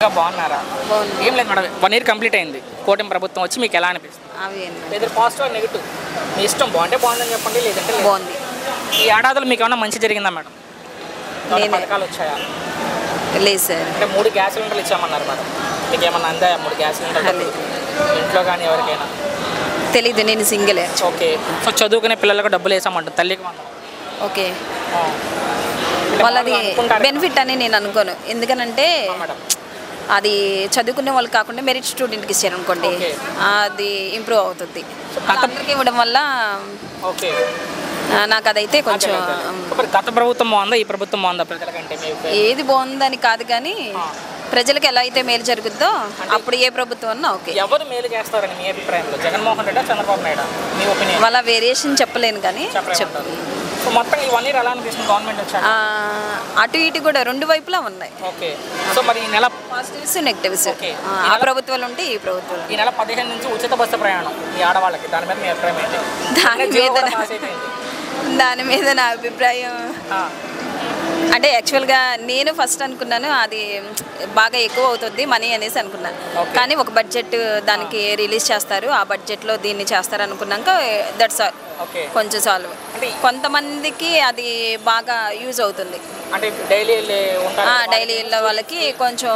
బాగున్నారా? ఏం లేదు మేడం, 1 ఇయర్ కంప్లీట్ అయింది కూటమి ప్రభుత్వం వచ్చి. మీకు ఎలా అనిపిస్తుంది? లేదా పాజిటివ్ నెగిటివ్ మీ ఇష్టం. బాగుంటే బాగుందని చెప్పండి, లేదంటే బాగుంది. ఈ ఏడాదిలో మీకు ఏమైనా మంచి జరిగిందా మేడం? పథకాలు వచ్చాయా? లేదు సార్. అంటే 3 గ్యాస్ సిలిండర్లు ఇచ్చామన్నారు మేడం, మీకు ఏమన్నా అందాయా 3 గ్యాస్ సిలిండర్లు ఇంట్లో కానీ ఎవరికైనా? తెలీదు, నేను సింగిలే. ఓకే. సో చదువుకునే పిల్లలకు డబ్బులు వేసామంటారు తల్లికి వందనం. ఓకే, వాళ్ళది బెనిఫిట్ అని నేను అనుకోను. ఎందుకనంటే అది చదువుకునే వాళ్ళు కాకుండా మెరిట్ స్టూడెంట్కి ఇచ్చారు అనుకోండి, అది ఇంప్రూవ్ అవుతుంది. అందరికి ఇవ్వడం వల్ల ఓకే నాకు అదైతే కొంచెం. గత ప్రభుత్వం బాగుందా, ఈ ప్రభుత్వం బాగుందా ప్రజలకంటే? ఏది బాగుందని కాదు, కానీ ప్రజలకు ఎలా అయితే మేలు జరుగుతుందో అప్పుడు ఏ ప్రభుత్వం అన్నా ఓకే. ఎవరు మేలు చేస్తారని మీ అభిప్రాయంలో? జగన్మోహన్ రెడ్డి, చంద్రబాబు నాయుడు? మీ ఒపీనియన్? వాళ్ళ వేరియేషన్ చెప్పలేను, కానీ సో మొత్తం ఈ 1 ఇయర్ ఎలా అనిపిస్తుంది గవర్నమెంట్ వచ్చాక? అటు ఇటు కూడా 2 వైపులా ఉన్నాయి. ఓకే. సో మరి ఈ నెల పాజిటివ్స్ నెగిటివ్స్, ఆ ప్రభుత్వాలు ఉంటే ఈ ప్రభుత్వాలు. ఈ నెల 15 నుంచి ఉచిత బస్సు ప్రయాణం ఈ ఆడవాళ్ళకి, దాని మీద మీ అభిప్రాయం ఏంటి? దాని మీద నా అభిప్రాయం అంటే యాక్చువల్గా నేను ఫస్ట్ అనుకున్నాను అది బాగా ఎక్కువ అవుతుంది మనీ అనేసి అనుకున్నాను. కానీ ఒక బడ్జెట్ దానికి రిలీజ్ చేస్తారు, ఆ బడ్జెట్లో దీన్ని చేస్తారు అనుకున్నాక దట్స్ ఆల్. కొంచెం సాల్వ్. కొంతమందికి అది బాగా యూజ్ అవుతుంది. అంటే డైలీ వెళ్ళే వాళ్ళకి కొంచెం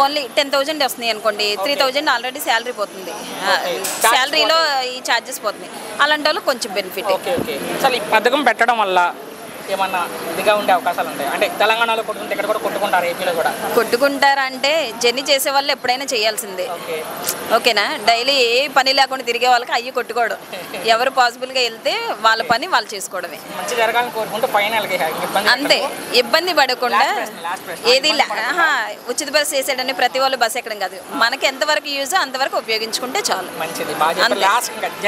ఓన్లీ 10,000 వస్తున్నాయి అనుకోండి, 3,000 ఆల్రెడీ శాలరీ పోతుంది, శాలరీలో ఈ ఛార్జెస్ పోతున్నాయి. అలాంటి వాళ్ళకి కొంచెం బెనిఫిట్. అసలు ఈ పథకం పెట్టడం వల్ల ఏమన్నా ఇదిగా ఉండే అవకాశాలు ఉంటాయి? అంటే తెలంగాణలో కొట్టుకుంటే ఇక్కడ కూడా కొట్టుకుంటారు, ఏపీలో కూడా కొట్టుకుంటారంటే జర్నీ చేసే వాళ్ళు ఎప్పుడైనా చేయాల్సిందే. ఓకేనా? డైలీ ఏ పని లేకుండా తిరిగే వాళ్ళకి అయ్యి కొట్టుకోవడం. ఎవరు పాసిబుల్గా వెళ్తే వాళ్ళ పని వాళ్ళు చేసుకోవడమే. మంచి జరగాలని కోరుకుంటూ అంతే, ఇబ్బంది పడకుండా. ఏది ఉచిత బస్సు వేసాడని ప్రతి వాళ్ళు బస్సు ఎక్కడం కాదు, మనకి ఎంతవరకు యూజ్ అంతవరకు ఉపయోగించుకుంటే చాలు. మంచిది.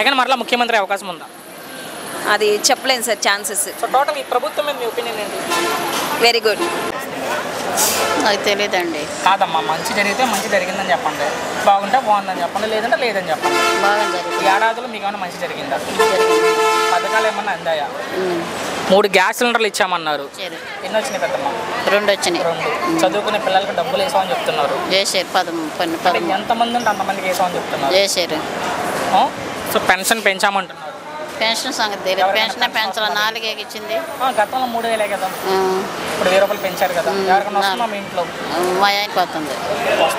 జగన్ మరలా ముఖ్యమంత్రి అవకాశం ఉందా? అది చెప్పలేను సార్, ఛాన్సెస్. టోటల్ ఈ ప్రభుత్వం మీద మీ ఒపీనియన్ ఏంటి? Very good. నాకు తెలియదండి. కాదమ్మా, మంచి జరిగితే మంచి జరిగిందని చెప్పండి, బాగుంటే బాగుందని చెప్పండి, లేదంటే లేదని చెప్పండి. బాగా జరిగింది. ఈ ఏడాదిలో మీకు ఏమైనా మంచి జరిగిందా? పథకాలు ఏమన్నా అందాయా? 3 గ్యాస్ సిలిండర్లు ఇచ్చామన్నారు, ఎన్ని వచ్చినాయి పెద్దమ్మా? 2 వచ్చినాయి. 2. చదువుకునే పిల్లలకి డబ్బులు వేసామని చెప్తున్నారు. చేశారు. 10 ఎంతమంది ఉంటే అంతమందికి వేసామని చెప్తున్నారు. చేశారు. So pension పెంచామంటున్నారు. పెన్షన్ సంగతి తెలియదు. పెన్షన్ పెంచాల 4 ఇచ్చింది. గతంలో 3,000 కదా, ఇప్పుడు 1000 రూపాయలు పెంచారు కదా. ఎవరికైనా వస్తుందా మీ ఇంట్లో? మా ఆయనకి వస్తుంది.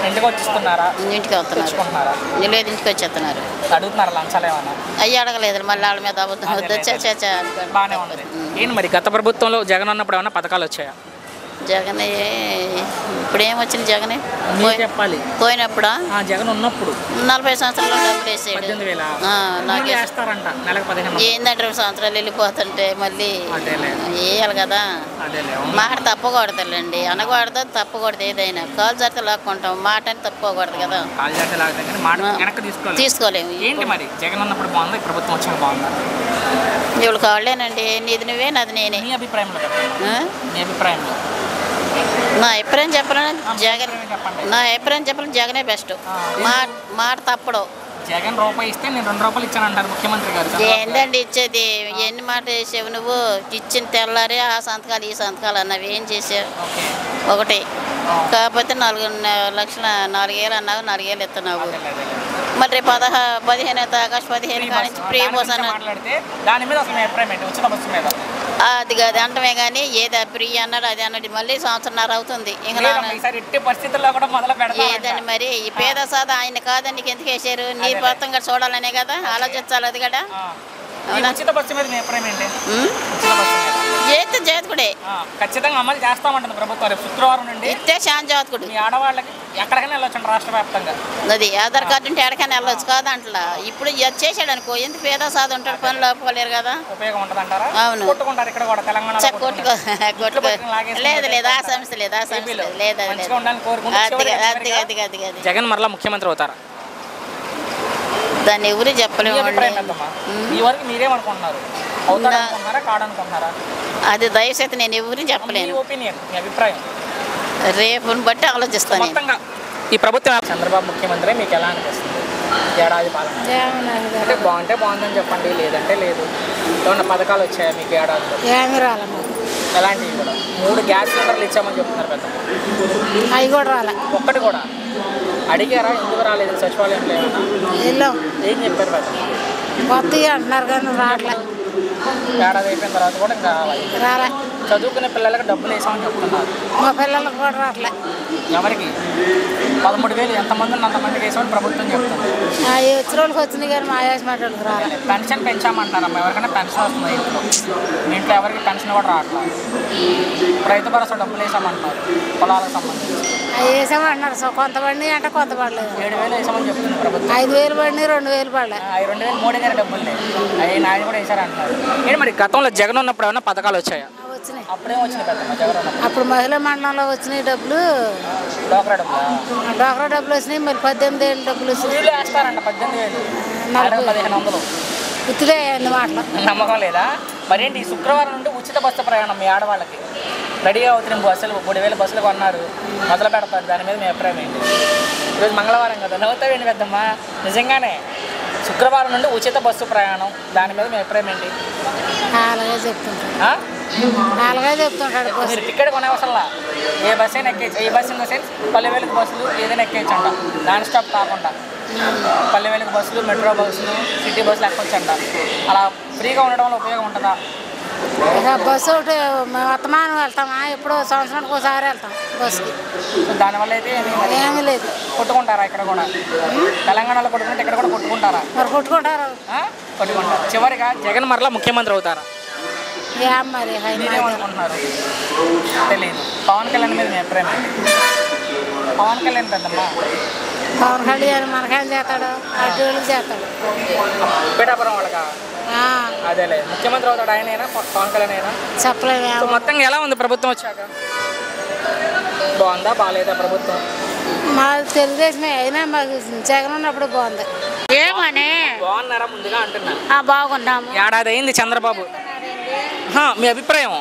ఇంటికి వచ్చిస్తున్నారా? ఇంటికి వస్తున్నారు. లేదు, ఇంటికి వచ్చేస్తున్నారు. అడుగుతున్నారా లంచాలు ఏమన్నా? అయ్యి అడగలేదు, మళ్ళీ వాళ్ళ మీద బాగానే ఉంది. ఏంటి మరి గత ప్రభుత్వంలో జగన్ ఉన్నప్పుడు ఏమన్నా పథకాలు వచ్చాయా? జగన్ ఇప్పుడు ఏమొచ్చింది? జగన్ చెప్పాలి. పోయినప్పుడా? జగన్ ఉన్నప్పుడు 40 సంవత్సరాలు డబ్బులు వేసాడు. 18,000 ఏందంటే 2 సంవత్సరాలు వెళ్ళిపోతుంటే మళ్ళీ వేయాలి కదా. మాట తప్పకూడదులేండి, అనకూడదు, తప్పకూడదు. ఏదైనా కాలు జరితే లాక్కుంటాం, మాట అని తప్పుకోకూడదు కదా. తీసుకోలేము. ఏంటి మరి జగన్ ఉన్నప్పుడు బాగుందా, ఈ ప్రభుత్వం వచ్చాక బాగుందా? ఇవాళ కావాలేనండి, నీది నువ్వే నాది నేనే. మీ అభిప్రాయంలో మీ అభిప్రాయంలో? నా అభిప్రాయం చెప్పాలని జగన్, నా అభిప్రాయం చెప్పాలని జగనే బెస్ట్. మాట తప్పడు. జగన్ రూపాయి ఇస్తే నేను 2 రూపాయలు ఇచ్చానంటారు ముఖ్యమంత్రి గారు. ఏంటండి ఇచ్చేది? ఎన్ని మాట వేసావు నువ్వు? ఇచ్చిన తెల్లారి ఆ సంతకాలు ఈ సంతకాలు అన్నావు, ఏం చేసావు? ఒకటి కాకపోతే 4,000 అన్నావు, 4,000 ఇస్తున్నావు. మరి రేపు 15 ఆగస్టు 15 కాడి నుంచి ఫ్రీ బస్ మాట్లాడితే దాని మీద అసలు అభిప్రాయం ఏంటి? ఉచిత బస్సు మీద అది కాదు అంటమే కానీ ఏది ఫ్రీ అన్నాడు అది అన్నది మళ్ళీ 1.5 సంవత్సరం అవుతుంది. ఇంకా ఏదండి మరి ఈ పేద సాదా ఆయన కాదని నీకు ఎందుకు వేసారు? నీ మొత్తంగా చూడాలనే కదా, ఆలోచించాలి. అది కదా చేస్తే జాతకుడే ఖచ్చితంగా అమలు చేస్తామంటుంది ప్రభుత్వం. శుక్రవారం నుండి ఇస్తే శాన్ జాతకుడు. మీ ఆడవాళ్ళకి ఎక్కడికైనా వెళ్ళొచ్చు రాష్ట్ర వ్యాప్తంగా. అది ఆధార్ కార్డు ఉంటే ఎక్కడికైనా వెళ్ళొచ్చు కాదంట్లా. ఇప్పుడు చేసాడు అనుకో, ఎందుకు పేద సాదా ఉంటాడు, పనులు ఆపుకోలేరు కదా, ఉపయోగం ఉంటుంది అంటారా? అవును, కొట్టుకుంటారు ఇక్కడ కూడా తెలంగాణ. లేదు లేదు, ఆ సమస్య లేదు, ఆ సమస్య లేదు. జగన్ మరలా ముఖ్యమంత్రి అవుతారా? దాన్ని ఎవరు చెప్పలేము. మీరేమనుకుంటున్నారు? అది దయచేసి నేను ఎవరు చెప్పలేను. అభిప్రాయం రేపుని బట్టి ఆలోచిస్తాను. ఈ ప్రభుత్వం చంద్రబాబు ముఖ్యమంత్రి మీకు ఎలా అనిపిస్తుంది? ఏడాది పాలన అంటే బాగుంటే బాగుందని చెప్పండి, లేదంటే లేదు. ఏమన్నా పథకాలు వచ్చాయా మీకు ఏడాదిలో? ఏమి రాలమ్మా. ఎలాంటివి కూడా 3 గ్యాస్ సిలిండర్లు ఇచ్చామని చెప్తున్నారు పెద్ద. అవి కూడా రాలే. ఒక్కటి కూడా అడిగారా? ఎందుకు రాలేదు సచివాలయంలో? ఏమన్నా ఏం చెప్పారు పెద్ద? కొత్తవి అంటున్నారు కానీ రావట్లే. ఏడాది అయిపోయిన తర్వాత కూడా ఇంకా రాలే. చదువుకునే పిల్లలకి డబ్బులు వేసామని చెప్తున్నారు. మా పిల్లలకు కూడా రావట్లే. ఎవరికి? 13,000 ఎంతమంది అంతమందికి వేసామని ప్రభుత్వం చెప్తుంది. ఈ వచ్చిన వాళ్ళకి వచ్చినాయి కానీ మా యాజమాన్యాలకు రాలే. పెన్షన్ పెంచామంటున్నారమ్మా. ఎవరికైనా పెన్షన్ వస్తుంది ఇంట్లో? మీ ఇంట్లో ఎవరికి పెన్షన్ కూడా రావట్లేదు. రైతు భరోసా డబ్బులు వేసామంటున్నారు పొలాలకు సంబంధించి. అవి వేసామంటున్నారు. కొంత పడినాయి అంటే కొంత పడలేదు. 7,000 వేసామని చెప్తుంది ప్రభుత్వం. 5,000 పడినాయి, 2,000 పడలేదు. 2,000 మోడీ గారి డబ్బులు లేవు. అవి నాయన కూడా వేసారంటున్నారు. ఏంటి మరి గతంలో జగన్ ఉన్నప్పుడు ఏమైనా పథకాలు వచ్చాయా? వచ్చినాయి. అప్పుడేం వచ్చినాయి పెద్దమ్మ జగన్ ఉన్నప్పుడు? అప్పుడు మహిళా మండలంలో వచ్చినాయి డబ్బులు. డోక్రా డబ్బులా? డోక్రా డబ్బులు వచ్చినాయి. మరి 18,000 డబ్బులు వచ్చినాయి. వీళ్ళు వేస్తారంట 18,000 1,500. ఉత్తిదే అన్ని మాటలు. నమ్మకం లేదా? మరేంటి శుక్రవారం నుండి ఉచిత బస్సు ప్రయాణం మీ ఆడవాళ్ళకి రెడీగా అవుతున్నాం. బస్సులు 3,000 బస్సులు కొన్నారు, మొదలు పెడతారు. దాని మీద మీ అభిప్రాయం ఏంటి? ఈరోజు మంగళవారం కదా, నవ్వుతావేంటి పెద్దమ్మా? నిజంగానే శుక్రవారం నుండి ఉచిత బస్సు ప్రయాణం, దాని మీద మీ అభిప్రాయం ఏంటి? అలాగే చెప్తుంటాడు. అలాగే చెప్తుంటాడు. మీరు టికెట్ కొనవసరంలా, ఏ బస్సు అయినా ఎక్కేయచ్చు. ఏ బస్సు ఇన్ ద సెన్స్ 10,000 బస్సులు ఏదైనా ఎక్కేయచ్చు అంట. నాన్ స్టాప్ కాకుండా 10,000 బస్సులు, మెట్రో బస్సులు, సిటీ బస్సులు ఎక్కొచ్చు అంట. అలా ఫ్రీగా ఉండడం వల్ల ఉపయోగం ఉంటుందా? ఇక బస్సు ఒకటి మేము వర్తమానం వెళ్తామా? ఎప్పుడో సంవత్సరానికి ఒకసారి వెళ్తాం బస్సుకి. దానివల్ల అయితే ఏమీ లేదు. కొట్టుకుంటారా? ఇక్కడ కూడా తెలంగాణలో కొట్టుకుంటే ఇక్కడ కూడా కొట్టుకుంటారా? మరి కొట్టుకుంటారు. కొట్టుకుంటారు. చివరిగా జగన్ మరలా ముఖ్యమంత్రి అవుతారా? ఏం మరి మీరేమనుకుంటున్నారు? తెలియదు. పవన్ కళ్యాణ్ మీద మీ అభిప్రాయం ఏంటి? పవన్ కళ్యాణ్ పెద్దమ్మా, పవన్ కళ్యాణ్ మనకేం చేస్తాడు? అడ్డు వాళ్ళకి చేస్తాడు. పిఠాపురం వాళ్ళకా? అదేలే. ముఖ్యమంత్రి అవుతాడు ఆయనైనా, పవన్ కళ్యాణ్ అయినా? చెప్పలేము. మొత్తంగా ఎలా ఉంది ప్రభుత్వం వచ్చాక? బాగుందా బాగాలేదా ప్రభుత్వం? మా తెలుగుదేశమే అయినా మాకు జగన్ ఉన్నప్పుడు బాగుంది. ఏమని బాగున్నారా ముందుగా అంటున్నా? బాగున్నాము. ఏడాది అయింది చంద్రబాబు. మీ అభిప్రాయం?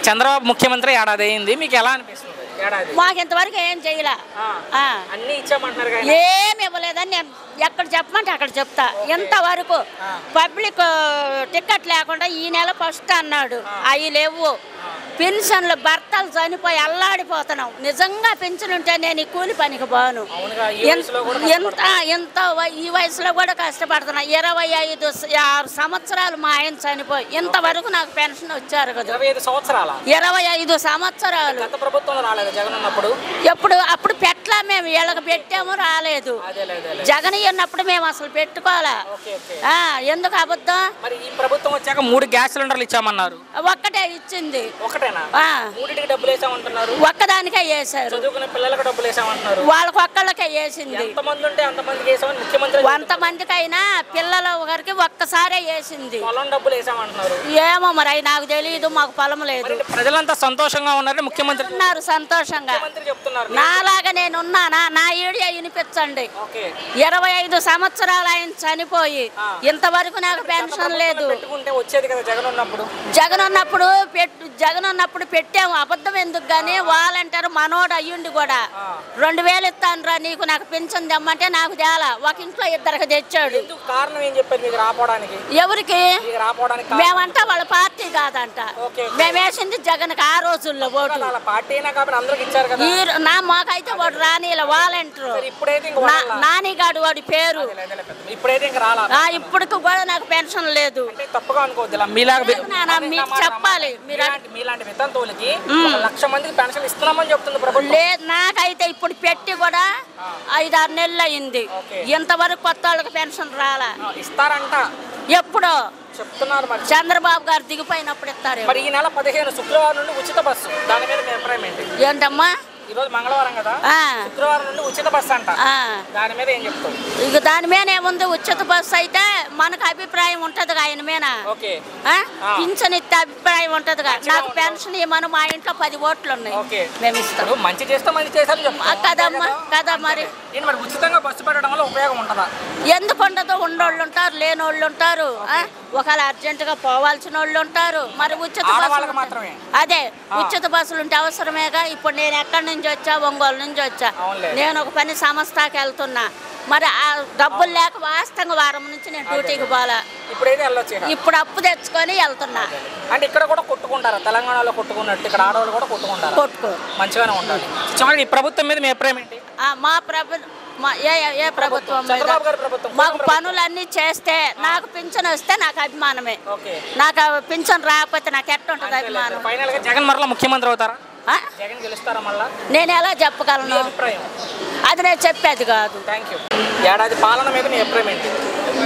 చంద్రబాబు ముఖ్యమంత్రి ఏడాది అయింది, మీకు ఎలా అనిపిస్తుంది? ఏడాది మాకు ఇంతవరకు ఏం చేయలే. అన్ని ఇచ్చామంటున్నారు. ఏమి ఇవ్వలేదని నేను ఎక్కడ చెప్పమంటే అక్కడ చెప్తా. ఇంతవరకు పబ్లిక్ టికెట్ లేకుండా ఈ నెల ఫస్ట్ అన్నాడు, అవి లేవు. పెన్షన్లు భర్తలు చనిపోయి అల్లాడిపోతున్నాం. నిజంగా పెన్షన్ ఉంటే నేను ఈ కూలి పనికి పోను. ఎంత ఈ వయసులో కూడా కష్టపడుతున్నా. 25 సంవత్సరాలు మా ఆయన చనిపోయి ఇంతవరకు నాకు పెన్షన్ వచ్చారు కదా. 25 సంవత్సరాలు. ఎప్పుడు అప్పుడు పెట్లా మేము వీళ్ళకి పెట్టాము, రాలేదు. జగన్ ఉన్నప్పుడు మేము అసలు పెట్టుకోవాలా. ఎందుకు అబద్ధం? ప్రభుత్వం వచ్చాక 3 గ్యాస్ సిలిండర్లు ఇచ్చామన్నారు. ఒక్కటే ఇచ్చింది. ఒక్కదానికే వేసారు. వాళ్ళకి ఒక్కళ్ళకే వేసింది. అంతమందికైనా పిల్లల ఒకరికి ఒక్కసారే వేసింది. ఏమో మరి అవి నాకు తెలియదు, మాకు పొలం లేదు. ప్రజలంతా సంతోషంగా ఉన్నారు, ముఖ్యమంత్రి ఉన్నారు సంతోషంగా. నాలాగా నేను ఉన్నానా? నా ఏడియా వినిపించండి. 25 సంవత్సరాలు ఆయన చనిపోయి ఇంతవరకు నాకు పెన్షన్ లేదు. జగన్ ఉన్నప్పుడు పెట్టాము. అబద్ధం ఎందుకు గానీ వాలంటీర్ మనోడు అయ్యుండి కూడా 2,000 ఇస్తాను రా నీకు, నాకు పెన్షన్ తెమ్మంటే నాకు తేలా. ఒక ఇంట్లో 2 తెచ్చాడు. ఎవరికి? మేమంట వాళ్ళ పార్టీ కాదంట. మేము వేసింది జగన్ ఆ రోజుల్లో ఓటు. మాకైతే వాడు రానిల వాలంటీర్ నానిగాడు వాడి పేరు. ఇప్పటికి కూడా నాకు పెన్షన్ లేదు. మీకు చెప్పాలి. లేదు, నాకైతే ఇప్పుడు పెట్టి కూడా 5-6 నెలలు అయింది. ఇంతవరకు కొత్త వాళ్ళకి పెన్షన్ రాలా. ఇస్తారంట ఎప్పుడో చెప్తున్నారు. చంద్రబాబు గారు దిగిపోయినప్పుడు ఇస్తారు. మరి ఈ నెల 15 శుక్రవారం నుండి ఉచిత బస్సు, దాని మీద మీ అభిప్రాయం ఏంటి? ఏంటమ్మా? ఈరోజు మంగళవారం కదా, శుక్రవారం నుండి ఉచిత బస్సు అంట. దాని మీద ఏం చెప్తావు? ఇక దాని మీద ఏముంది? ఉచిత బస్సు అయితే మనకు అభిప్రాయం ఉంటది. ఆయన మీద పింఛన్ ఇస్తే అభిప్రాయం ఉంటది. నాకు పెన్షన్ ఇవ్వను, మా ఇంట్లో 10 ఓట్లు ఉన్నాయి, మేము ఇస్తాం. మంచి చేస్తే మంచి చేశారు కదమ్మా. కదా మరి ఉచితంగా బస్సు పెట్టడం వల్ల ఉపయోగం ఉంటుందా? ఎందుకు ఉండదు? ఉన్నోళ్ళు ఉంటారు, లేని వాళ్ళు ఉంటారు. ఒకవేళ అర్జెంటుగా పోవాల్సిన వాళ్ళు ఉంటారు. మరి ఉచిత బస్సులు మాత్రమే. అదే ఉచిత బస్సులు ఉంటే అవసరమేగా. ఇప్పుడు నేను ఎక్కడి నుంచి వచ్చా? ఒంగోలు నుంచి వచ్చా. నేను ఒక పని సంస్థకి వెళ్తున్నా. మరి ఆ డబ్బులు లేక వాస్తవంగా వారం నుంచి నేను డ్యూటీకి పోలా. ఇప్పుడు అప్పు తెచ్చుకొని వెళ్తున్నా. అంటే ఇక్కడ కూడా కొట్టుకుంటారా? తెలంగాణలో కొట్టుకున్నట్టు ఇక్కడ ఆడవాళ్ళు కూడా కొట్టుకుంటారు. కొట్టుకో మంచిగానే ఉండాలి. చివరికి ఈ ప్రభుత్వం మీద మీ అభిప్రాయం ఏంటి? మా ప్రభుత్వం ఏ ప్రభుత్వం మీద చంద్రబాబు గారి ప్రభుత్వం మాకు పనులన్నీ చేస్తే నాకు పింఛన్ వస్తే నాకు అభిమానమే. ఓకే. నాకు పింఛన్ రాకపోతే నాకు ఎట్ట ఉంటుంది అభిమానం? ఫైనల్ గా జగన్ మరలా ముఖ్యమంత్రి అవుతారా? ఆ? జగన్ గెలుస్తారా మళ్ళా? నేను ఎలా చెప్పగలను? అభిప్రాయం. అది నేను చెప్పేది కాదు. Thank you. ఏడాది పాలన మీద మీ అభిప్రాయం ఏంటి?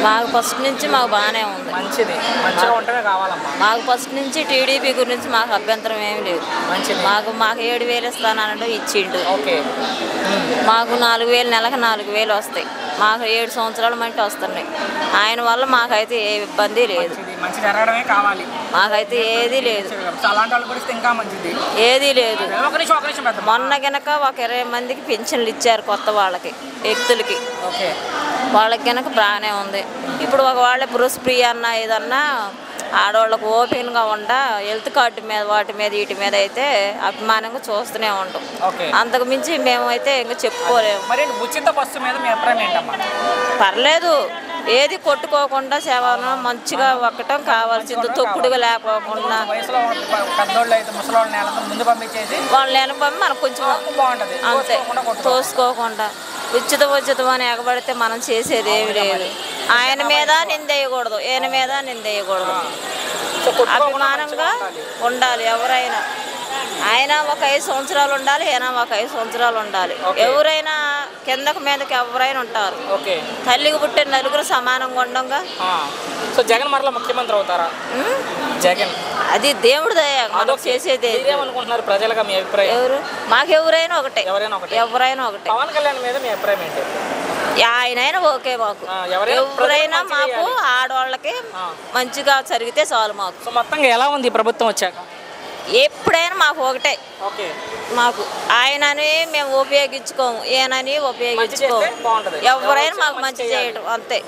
మాకు ఫస్ట్ నుంచి మాకు బాగానే ఉంది. మంచిది, మంచిగా ఉంటేనే కావాలమ్మా. మాకు ఫస్ట్ నుంచి టీడీపీ గురించి మాకు అభ్యంతరం ఏమి లేదు. మంచిది. మాకు 7,000 ఇస్తానంటే ఇచ్చిండు. ఓకే. మాకు 4,000 నెలకు 4,000 వస్తాయి. మాకు 7 సంవత్సరాల మట్టి వస్తున్నాయి. ఆయన వల్ల మాకైతే ఏ ఇబ్బంది లేదు. మంచి జరగడమే కావాలి. మాకైతే ఏది లేదు. అలాంటి వాళ్ళు కూడా ఇంకా మంచిది. ఏది లేదు. ఒక నిమిషం పెద్ద. మొన్న గనక ఒక 20 మందికి పింఛన్లు ఇచ్చారు కొత్త వాళ్ళకి, వ్యక్తులకి. ఓకే. వాళ్ళకి గనక బాగానే ఉంది. ఇప్పుడు ఒక వాళ్ళ పురుషప్రీ అన్న ఏదన్నా ఆడవాళ్ళకు ఓపెన్గా ఉండ హెల్త్ కార్డు మీద వాటి మీద వీటి మీద అయితే అభిమానంగా చూస్తూనే ఉంటాం. ఓకే. అంతకు మించి మేమైతే ఇంకా చెప్పుకోలేము. మరి ఉచిత బస్సు మీద మీ అభిప్రాయం ఏంటమ్మా? పర్లేదు, ఏది కొట్టుకోకుండా సేవను మంచిగా ఒక్కటం కావాల్సింది, తొక్కుడుగా లేకోకుండా. వయసులో పెద్దోళ్ళు అయితే ముసలోళ్ళని నెలతో ముందు పంపించేసి వాళ్ళని వెనక మనకు కొంచెం బాగుంటుంది. అంతే, తోసుకోకుండా ఉచితం అని ఎగబడితే మనం చేసేది ఏమి లేదు. ఆయన మీద నిందేయకూడదు, ఈయన మీద నిందేయకూడదు. అభిమానంగా ఉండాలి ఎవరైనా. ఆయన ఒక 5 సంవత్సరాలు ఉండాలి, ఈయన ఒక 5 సంవత్సరాలు ఉండాలి. ఎవరైనా కిందకు మీదకి ఎవరైనా ఉంటారు. ఓకే. తల్లికి పుట్టిన నలుగురు సమానంగా ఉండగా. సో జగన్ మరలా ముఖ్యమంత్రి అవుతారా? జగన్ అది దేవుడి దయ, మనం చేసేది. ఏమనుకుంటున్నారు ప్రజలుగా మీ అభిప్రాయం? ఎవరు మాకెవరైనా ఒకటే, ఎవరైనా ఒకటే. పవన్ కళ్యాణ్ మీద మీ అభిప్రాయం ఏంటి? ఆయనైనా ఓకే మాకు. ఎవరైనా మాకు ఆడవాళ్ళకి మంచిగా జరిగితే చాలు మాకు. సో మొత్తంగా ఎలా ఉంది ఈ ప్రభుత్వం వచ్చాక? ఎప్పుడైనా మాకు ఒకటే. ఓకే. మాకు ఆయనని మేము ఉపయోగించుకోము, ఈయనని ఉపయోగించుకోము. ఎవరైనా మాకు మంచి చేయడం అంతే.